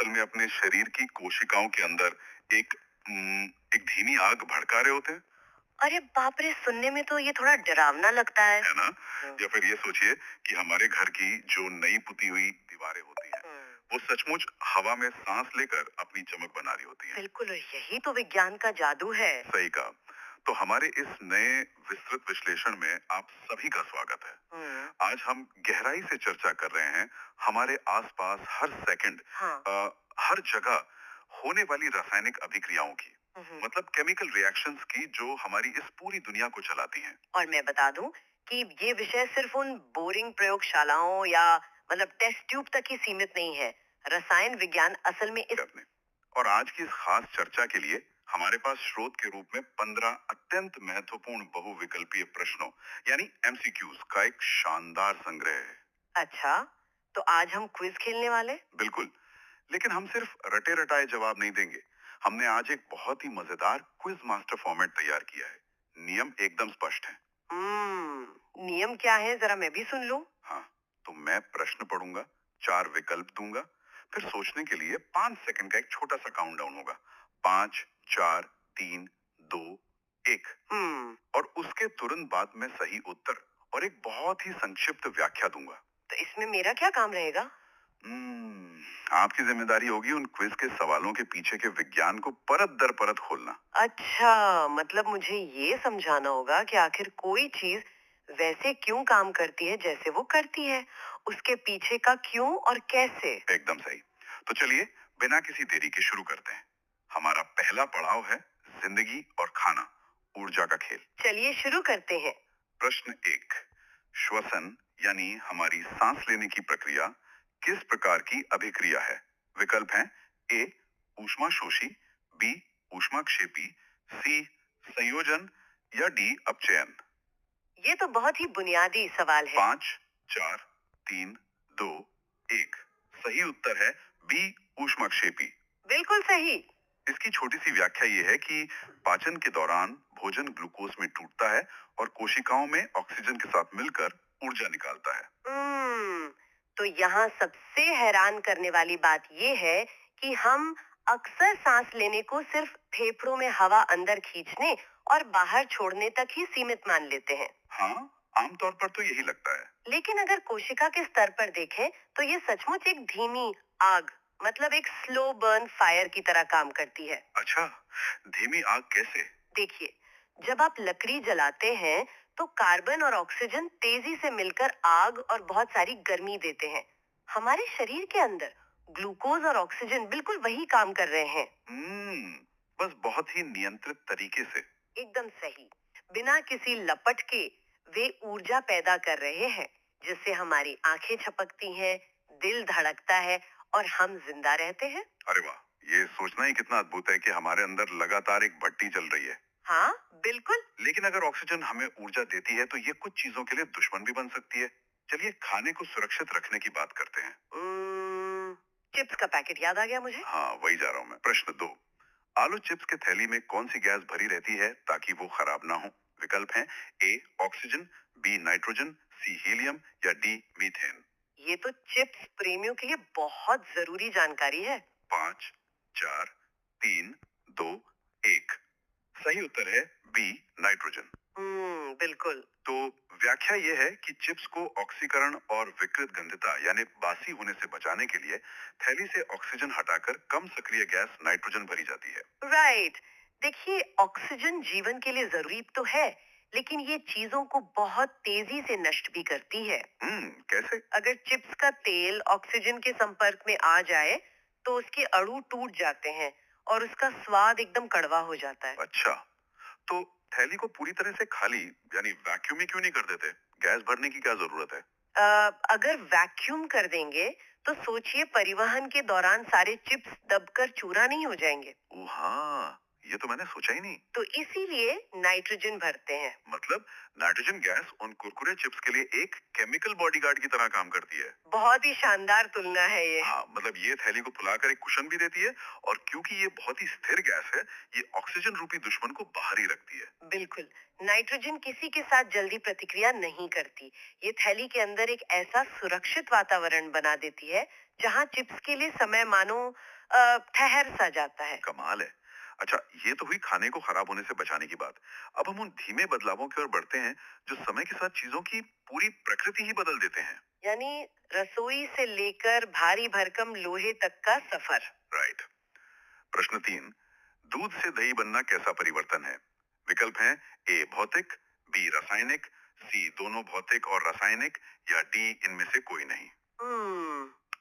असल में अपने शरीर की कोशिकाओं के अंदर एक एक धीमी आग भड़का रहे होते हैं, अरे बाप रे! सुनने में तो ये थोड़ा डरावना लगता है। है ना? या फिर ये सोचिए कि हमारे घर की जो नई पुती हुई दीवारें होती हैं, वो सचमुच हवा में सांस लेकर अपनी चमक बना रही होती हैं। बिल्कुल, यही तो विज्ञान का जादू है। सही कहा। तो हमारे इस नए विस्तृत विश्लेषण में आप सभी का स्वागत है। आज हम गहराई से चर्चा कर रहे हैं हमारे आसपास हर सेकंड, हाँ। हर जगह होने वाली रासायनिक अभिक्रियाओं की, मतलब केमिकल रिएक्शंस की, जो हमारी इस पूरी दुनिया को चलाती हैं। और मैं बता दूं कि ये विषय सिर्फ उन बोरिंग प्रयोगशालाओं या मतलब टेस्ट ट्यूब तक ही सीमित नहीं है। रसायन विज्ञान असल में इस आपने और आज की इस खास चर्चा के लिए हमारे पास स्रोत के रूप में 15 अत्यंत महत्वपूर्ण बहुविकल्पीय प्रश्नों यानी एमसीक्यूज का एक शानदार संग्रह है। अच्छा, तो आज हम क्विज खेलने वाले। बिल्कुल, लेकिन हम सिर्फ रटे रटाए जवाब नहीं देंगे। हमने आज एक बहुत ही मजेदार क्विज मास्टर फॉर्मेट तैयार किया है। नियम एकदम स्पष्ट है। नियम क्या है, जरा मैं भी सुन लूं। हाँ, तो मैं प्रश्न पढ़ूंगा, 4 विकल्प दूंगा, फिर सोचने के लिए 5 सेकंड का एक छोटा सा काउंटडाउन होगा। 5, 4, 3, 2, 1। और उसके तुरंत बाद मैं सही उत्तर और एक बहुत ही संक्षिप्त व्याख्या दूंगा। तो इसमें मेरा क्या काम रहेगा? आपकी जिम्मेदारी होगी उन क्विज के सवालों के पीछे के विज्ञान को परत दर परत खोलना। अच्छा, मतलब मुझे ये समझाना होगा कि आखिर कोई चीज वैसे क्यों काम करती है जैसे वो करती है, उसके पीछे का क्यों और कैसे। एकदम सही। तो चलिए, बिना किसी देरी के शुरू करते हैं। हमारा पहला पड़ाव है जिंदगी और खाना, ऊर्जा का खेल। चलिए शुरू करते हैं। प्रश्न 1, श्वसन यानी हमारी सांस लेने की प्रक्रिया किस प्रकार की अभिक्रिया है? विकल्प हैं ए ऊष्माशोषी, बी ऊष्माक्षेपी, सी संयोजन या डी अपचयन। ये तो बहुत ही बुनियादी सवाल है। 5, 4, 3, 2, 1। सही उत्तर है बी ऊष्माक्षेपी। बिल्कुल सही। इसकी छोटी सी व्याख्या ये है कि पाचन के दौरान भोजन ग्लूकोज में टूटता है और कोशिकाओं में ऑक्सीजन के साथ मिलकर ऊर्जा निकालता है। तो यहाँ सबसे हैरान करने वाली बात ये है कि हम अक्सर सांस लेने को सिर्फ फेफड़ों में हवा अंदर खींचने और बाहर छोड़ने तक ही सीमित मान लेते हैं। हाँ, आमतौर पर तो यही लगता है। लेकिन अगर कोशिका के स्तर पर देखें तो ये सचमुच एक धीमी आग, मतलब एक स्लो बर्न फायर की तरह काम करती है। अच्छा, धीमी आग कैसे? देखिए, जब आप लकड़ी जलाते हैं तो कार्बन और ऑक्सीजन तेजी से मिलकर आग और बहुत सारी गर्मी देते हैं। हमारे शरीर के अंदर ग्लूकोज और ऑक्सीजन बिल्कुल वही काम कर रहे हैं। बस बहुत ही नियंत्रित तरीके से। एकदम सही। बिना किसी लपट के वे ऊर्जा पैदा कर रहे हैं, जिससे हमारी आंखें झपकती हैं, दिल धड़कता है और हम जिंदा रहते हैं। अरे वाह, ये सोचना ही कितना अद्भुत है कि हमारे अंदर लगातार एक भट्टी चल रही है। हाँ, बिल्कुल। लेकिन अगर ऑक्सीजन हमें ऊर्जा देती है तो ये कुछ चीजों के लिए दुश्मन भी बन सकती है। चलिए खाने को सुरक्षित रखने की बात करते हैं। चिप्स का पैकेट याद आ गया मुझे। हाँ, वही जा रहा हूँ मैं। प्रश्न 2, आलू चिप्स के थैली में कौन सी गैस भरी रहती है ताकि वो खराब ना हो? विकल्प हैं A oxygen, B nitrogen, C helium या डी मीथेन। ये तो चिप्स प्रेमियों के लिए बहुत जरूरी जानकारी है। 5, 4, 3, 2, 1। सही उत्तर है बी नाइट्रोजन। बिल्कुल। तो व्याख्या ये है कि चिप्स को ऑक्सीकरण और विकृत गंधता यानी बासी होने से बचाने के लिए थैली से ऑक्सीजन हटाकर कम सक्रिय गैस नाइट्रोजन भरी जाती है। राइट। देखिए, ऑक्सीजन जीवन के लिए जरूरी तो है, लेकिन ये चीजों को बहुत तेजी से नष्ट भी करती है। कैसे? अगर चिप्स का तेल ऑक्सीजन के संपर्क में आ जाए तो उसके अणु टूट जाते हैं और उसका स्वाद एकदम कड़वा हो जाता है। अच्छा, तो थैली को पूरी तरह से खाली यानी वैक्यूम ही क्यों नहीं कर देते? गैस भरने की क्या जरूरत है? अगर वैक्यूम कर देंगे तो सोचिए, परिवहन के दौरान सारे चिप्स दबकर चूरा नहीं हो जाएंगे। हाँ, ये तो मैंने सोचा ही नहीं। तो इसीलिए नाइट्रोजन भरते हैं। मतलब नाइट्रोजन गैस उन कुरकुरे चिप्स के लिए एक केमिकल बॉडीगार्ड की तरह काम करती है। बहुत ही शानदार तुलना है ये। हाँ, मतलब ये थैली को फुलाकर एक कुशन भी देती है और क्योंकि ये बहुत ही स्थिर गैस है, ये ऑक्सीजन रूपी दुश्मन को बाहर ही रखती है। बिल्कुल। नाइट्रोजन किसी के साथ जल्दी प्रतिक्रिया नहीं करती। ये थैली के अंदर एक ऐसा सुरक्षित वातावरण बना देती है जहां चिप्स के लिए समय मानो ठहर सा जाता है। कमाल है। अच्छा, ये तो हुई खाने को खराब होने से बचाने की बात। अब हम उन धीमे बदलावों की ओर बढ़ते हैं जो समय के साथ चीजों की पूरी प्रकृति ही बदल देते हैं। यानी रसोई से लेकर भारी भरकम लोहे तक का सफर। राइट। प्रश्न 3, दूध से दही बनना कैसा परिवर्तन है? विकल्प हैं ए भौतिक, बी रासायनिक, सी दोनों भौतिक और रासायनिक, या डी इनमें से कोई नहीं।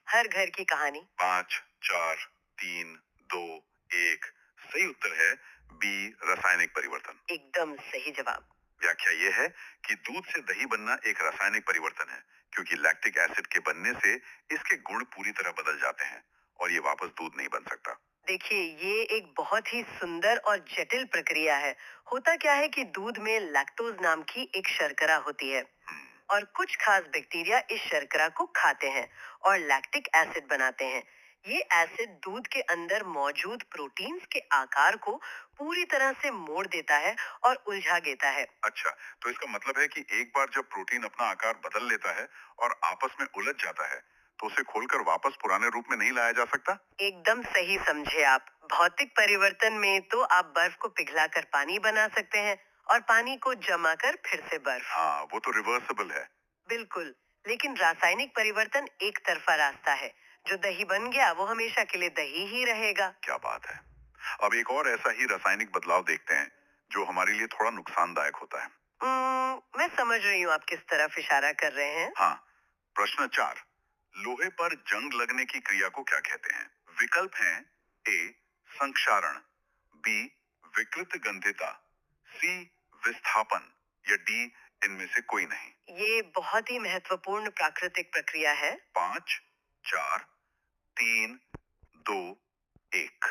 हर घर की कहानी। 5, 4, 3, 2, 1। सही उत्तर है बी रासायनिक परिवर्तन। एकदम सही जवाब। व्याख्या यह है कि दूध से दही बनना एक रासायनिक परिवर्तन है, क्योंकि लैक्टिक एसिड के बनने से इसके गुण पूरी तरह बदल जाते हैं और ये वापस दूध नहीं बन सकता। देखिए, ये एक बहुत ही सुंदर और जटिल प्रक्रिया है। होता क्या है कि दूध में लैक्टोज नाम की एक शर्करा होती है और कुछ खास बैक्टीरिया इस शर्करा को खाते हैं और लैक्टिक एसिड बनाते हैं। ये एसिड दूध के अंदर मौजूद प्रोटीन्स के आकार को पूरी तरह से मोड़ देता है और उलझा देता है। अच्छा, तो इसका मतलब है कि एक बार जब प्रोटीन अपना आकार बदल लेता है और आपस में उलझ जाता है, तो उसे खोलकर वापस पुराने रूप में नहीं लाया जा सकता? एकदम सही समझे आप। भौतिक परिवर्तन में तो आप बर्फ को पिघलाकर पानी बना सकते हैं और पानी को जमा कर फिर से बर्फ। हाँ, वो तो रिवर्सिबल है। बिल्कुल, लेकिन रासायनिक परिवर्तन एक तरफा रास्ता है। जो दही बन गया वो हमेशा के लिए दही ही रहेगा। क्या बात है। अब एक और ऐसा ही रासायनिक बदलाव देखते हैं जो हमारे लिए थोड़ा नुकसानदायक होता है। मैं समझ रही हूँ आप किस तरफ इशारा कर रहे हैं। हाँ। प्रश्न 4, लोहे पर जंग लगने की क्रिया को क्या कहते हैं? विकल्प हैं ए संक्षारण, बी विकृत गंधिता, सी विस्थापन, या डी इनमें से कोई नहीं। ये बहुत ही महत्वपूर्ण प्राकृतिक प्रक्रिया है। 5, 4, 3, 2, 1।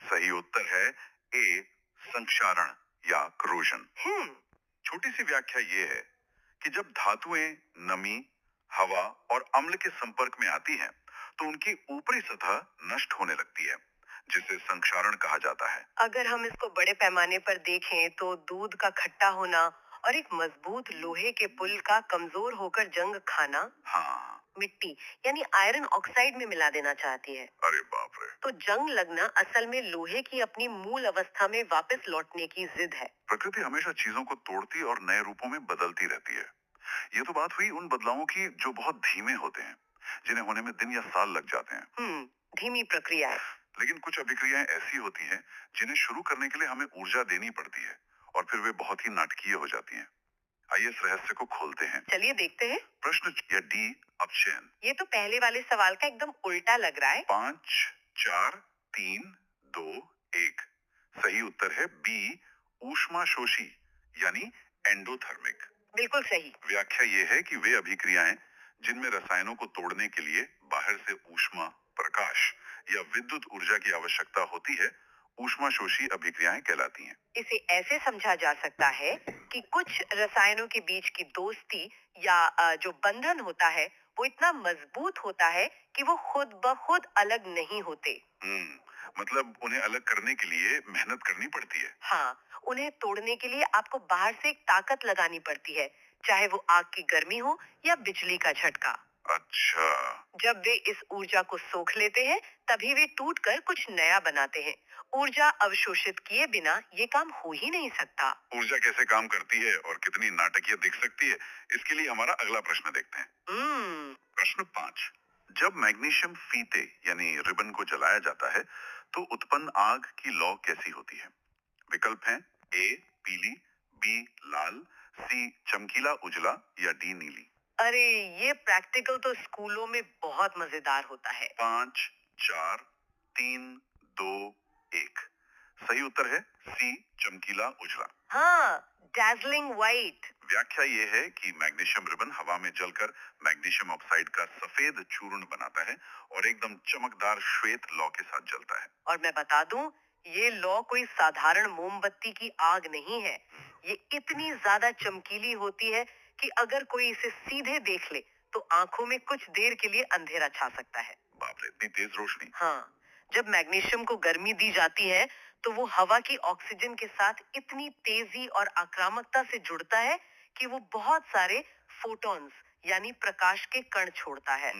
सही उत्तर है ए संक्षारण या क्रोजन। छोटी सी व्याख्या ये है कि जब धातुएं नमी, हवा और अम्ल के संपर्क में आती हैं, तो उनकी ऊपरी सतह नष्ट होने लगती है, जिसे संक्षारण कहा जाता है। अगर हम इसको बड़े पैमाने पर देखें तो दूध का खट्टा होना और एक मजबूत लोहे के पुल का कमजोर होकर जंग खाना। हाँ। मिट्टी यानी आयरन ऑक्साइड में मिला देना चाहती है। अरे बाप रे। तो जंग लगना असल में लोहे की अपनी मूल अवस्था में वापस लौटने की जिद है। प्रकृति हमेशा चीजों को तोड़ती और नए रूपों में बदलती रहती है। ये तो बात हुई उन बदलावों की जो बहुत धीमे होते हैं, जिन्हें होने में दिन या साल लग जाते हैं। धीमी प्रक्रिया है। लेकिन कुछ अभिक्रियाएं ऐसी होती हैं जिन्हें शुरू करने के लिए हमें ऊर्जा देनी पड़ती है और फिर वे बहुत ही नाटकीय हो जाती हैं। आइए इस रहस्य को खोलते हैं। चलिए देखते हैं। प्रश्न या डी अपचयन। ये तो पहले वाले सवाल का एकदम उल्टा लग रहा है। 5, 4, 3, 2, 1। सही उत्तर है बी ऊष्माशोषी यानी एंडोथर्मिक। बिल्कुल सही। व्याख्या ये है कि वे अभिक्रियाएं जिनमें रसायनों को तोड़ने के लिए बाहर से ऊष्मा, प्रकाश या विद्युत ऊर्जा की आवश्यकता होती है, ऊष्माशोषी अभिक्रियाएं कहलाती हैं। इसे ऐसे समझा जा सकता है कि कुछ रसायनों के बीच की दोस्ती या जो बंधन होता है वो इतना मजबूत होता है कि वो खुद ब खुद अलग नहीं होते। मतलब उन्हें अलग करने के लिए मेहनत करनी पड़ती है। हाँ, उन्हें तोड़ने के लिए आपको बाहर से एक ताकत लगानी पड़ती है, चाहे वो आग की गर्मी हो या बिजली का झटका। अच्छा। जब वे इस ऊर्जा को सोख लेते हैं, तभी वे टूटकर कुछ नया बनाते हैं। ऊर्जा अवशोषित किए बिना ये काम हो ही नहीं सकता। ऊर्जा कैसे काम करती है और कितनी नाटकीय दिख सकती है, इसके लिए हमारा अगला प्रश्न देखते हैं। प्रश्न 5, जब मैग्नीशियम फीते यानी रिबन को जलाया जाता है, तो उत्पन्न आग की लौ कैसी होती है? विकल्प हैं ए पीली, बी लाल, सी चमकीला उजला, या डी नीली। अरे, ये प्रैक्टिकल तो स्कूलों में बहुत मजेदार होता है। 5, 4, 3, 2, 1। सही उत्तर है सी चमकीला उजला। हाँ, डैज़लिंग व्हाइट। व्याख्या ये है कि मैग्नीशियम रिबन हवा में जलकर मैग्नीशियम ऑक्साइड का सफेद चूर्ण बनाता है और एकदम चमकदार श्वेत लौ के साथ जलता है। और मैं बता दूं, ये लौ कोई साधारण मोमबत्ती की आग नहीं है। ये इतनी ज्यादा चमकीली होती है कि अगर कोई इसे सीधे देख ले तो आंखों में कुछ देर के लिए अंधेरा छा सकता है। बाप रे, इतनी तेज रोशनी। हाँ, जब मैग्नीशियम को गर्मी दी जाती है तो वो हवा की ऑक्सीजन के साथ इतनी तेजी और आक्रामकता से जुड़ता है कि वो बहुत सारे फोटॉन्स यानी प्रकाश के कण छोड़ता है।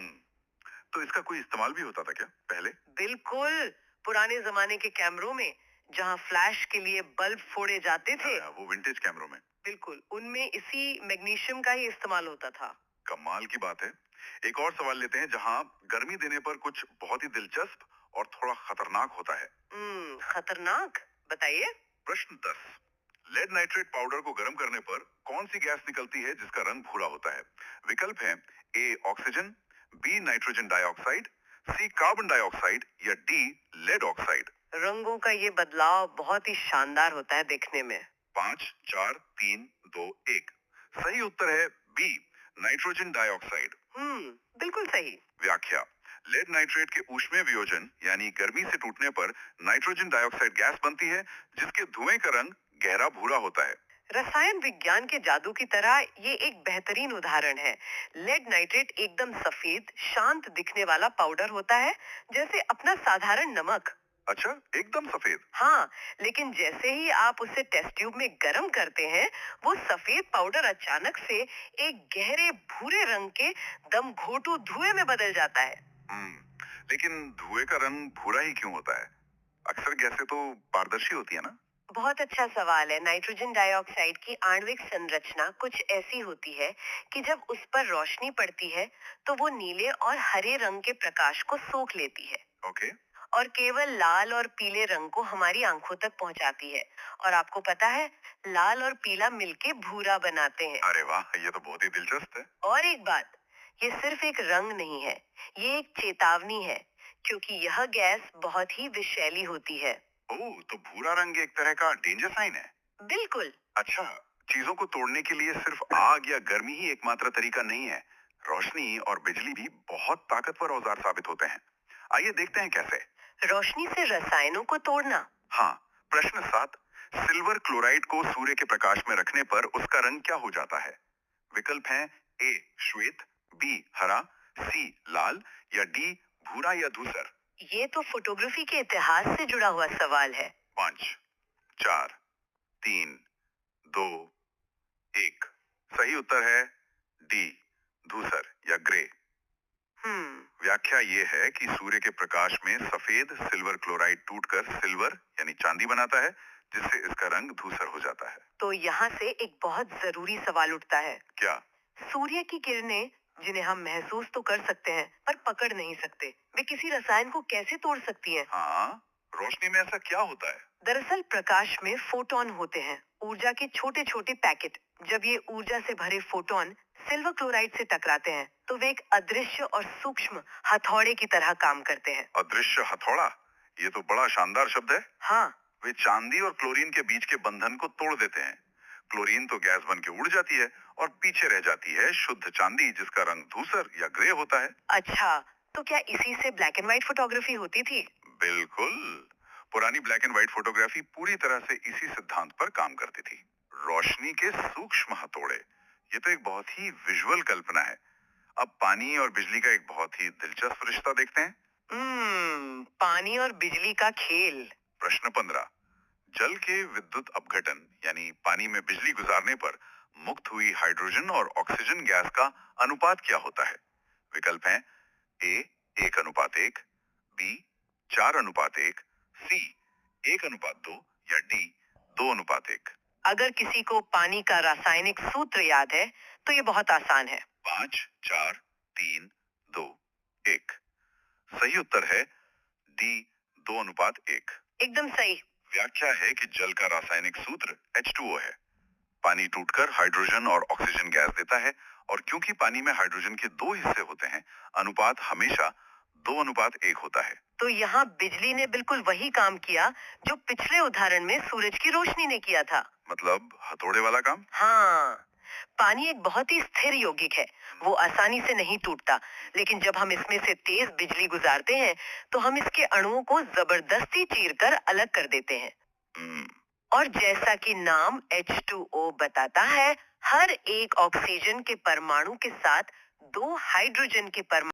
तो इसका कोई इस्तेमाल भी होता था क्या पहले? बिल्कुल। पुराने जमाने के कैमरों में जहां फ्लैश के लिए बल्ब फोड़े जाते थे, वो विंटेज कैमरों में। बिल्कुल उनमें इसी मैग्नीशियम का ही इस्तेमाल होता था। कमाल की बात है। एक और सवाल लेते हैं जहां गर्मी देने पर कुछ बहुत ही दिलचस्प और थोड़ा खतरनाक होता है। खतरनाक? बताइए। प्रश्न 10। लेड नाइट्रेट पाउडर को गर्म करने पर कौन सी गैस निकलती है जिसका रंग भूरा होता है? विकल्प हैं A oxygen, B nitrogen dioxide, C carbon dioxide या डी लेड ऑक्साइड। रंगों का ये बदलाव बहुत ही शानदार होता है देखने में। 5, 4, 3, 2, 1। सही उत्तर है बी नाइट्रोजन डाइऑक्साइड। बिल्कुल सही। व्याख्या। लेड नाइट्रेट के ऊष्मीय वियोजन यानी गर्मी से टूटने पर नाइट्रोजन डाइऑक्साइड गैस बनती है जिसके धुएं का रंग गहरा भूरा होता है। रसायन विज्ञान के जादू की तरह ये एक बेहतरीन उदाहरण है। लेड नाइट्रेट एकदम सफेद शांत दिखने वाला पाउडर होता है, जैसे अपना साधारण नमक। अच्छा, एकदम सफेद? हाँ, लेकिन जैसे ही आप उसे टेस्ट ट्यूब में गर्म करते हैं, वो सफेद पाउडर अचानक से एक गहरे भूरे रंग के दम घोटू धुएं में बदल जाता है। लेकिन धुएं का रंग भूरा ही क्यों होता है? अक्सर गैसें तो पारदर्शी होती है ना? बहुत अच्छा सवाल है। नाइट्रोजन डाइऑक्साइड की आणविक संरचना कुछ ऐसी होती है कि जब उस पर रोशनी पड़ती है तो वो नीले और हरे रंग के प्रकाश को सोख लेती है। ओके। और केवल लाल और पीले रंग को हमारी आंखों तक पहुंचाती है। और आपको पता है, लाल और पीला मिलके भूरा बनाते हैं। अरे वाह, ये तो बहुत ही दिलचस्प है। और एक बात, ये सिर्फ एक रंग नहीं है, ये एक चेतावनी है, क्योंकि यह गैस बहुत ही विषैली होती है। ओह, तो भूरा रंग एक तरह का डेंजर साइन है? बिल्कुल। अच्छा, चीजों को तोड़ने के लिए सिर्फ आग या गर्मी ही एकमात्र तरीका नहीं है। रोशनी और बिजली भी बहुत ताकतवर औजार साबित होते हैं। आइए देखते हैं कैसे। रोशनी से रसायनों को तोड़ना? हाँ। प्रश्न 7। सिल्वर क्लोराइड को सूर्य के प्रकाश में रखने पर उसका रंग क्या हो जाता है? विकल्प हैं ए श्वेत, बी हरा, सी लाल या डी भूरा या धूसर। ये तो फोटोग्राफी के इतिहास से जुड़ा हुआ सवाल है। 5, 4, 3, 2, 1। सही उत्तर है डी धूसर या ग्रे। व्याख्या ये है कि सूर्य के प्रकाश में सफेद सिल्वर क्लोराइड टूटकर सिल्वर यानी चांदी बनाता है, जिससे इसका रंग धूसर हो जाता है। तो यहाँ से एक बहुत जरूरी सवाल उठता है। क्या? सूर्य की किरणें, जिन्हें हम महसूस तो कर सकते हैं पर पकड़ नहीं सकते, वे किसी रसायन को कैसे तोड़ सकती हैं? हाँ, रोशनी में ऐसा क्या होता है? दरअसल प्रकाश में फोटोन होते हैं, ऊर्जा के छोटे छोटे पैकेट। जब ये ऊर्जा से भरे फोटोन सिल्वर क्लोराइड से टकराते हैं तो वे एक अदृश्य और सूक्ष्म हथौड़े की तरह काम करते हैं। अदृश्य हथौड़ा? ये तो बड़ा शानदार शब्द है। हाँ। वे चांदी और क्लोरीन के बीच के बंधन को तोड़ देते हैं। क्लोरीन तो गैस बन के उड़ जाती है और पीछे रह जाती है शुद्ध चांदी, जिसका रंग धूसर या ग्रे होता है। अच्छा, तो क्या इसी से ब्लैक एंड व्हाइट फोटोग्राफी होती थी? बिल्कुल। पुरानी ब्लैक एंड व्हाइट फोटोग्राफी पूरी तरह से इसी सिद्धांत पर काम करती थी। रोशनी के सूक्ष्म हथौड़े, ये तो एक बहुत ही विजुअल कल्पना है। अब पानी और बिजली का एक बहुत ही दिलचस्प रिश्ता देखते हैं। पानी और बिजली का खेल। प्रश्न 15। जल के विद्युत अपघटन यानी पानी में बिजली गुजारने पर मुक्त हुई हाइड्रोजन और ऑक्सीजन गैस का अनुपात क्या होता है? विकल्प हैं ए 1:1, बी 4:1, सी 1:2 या डी 2:1। अगर किसी को पानी का रासायनिक सूत्र याद है तो ये बहुत आसान है। 5, 4, 3, 2, 1। सही उत्तर है डी 2:1। एकदम सही। व्याख्या है कि जल का रासायनिक सूत्र H2O है। पानी टूटकर हाइड्रोजन और ऑक्सीजन गैस देता है, और क्योंकि पानी में हाइड्रोजन के 2 हिस्से होते हैं, अनुपात हमेशा 2:1 होता है। तो यहाँ बिजली ने बिल्कुल वही काम किया जो पिछले उदाहरण में सूरज की रोशनी ने किया था। मतलब हथौड़े वाला काम? हाँ, पानी एक बहुत ही स्थिर यौगिक है, वो आसानी से नहीं टूटता, लेकिन जब हम इसमें से तेज बिजली गुजारते हैं तो हम इसके अणुओं को जबरदस्ती चीरकर अलग कर देते हैं। और जैसा कि नाम H2O बताता है, हर एक ऑक्सीजन के परमाणु के साथ 2 हाइड्रोजन के परमाणु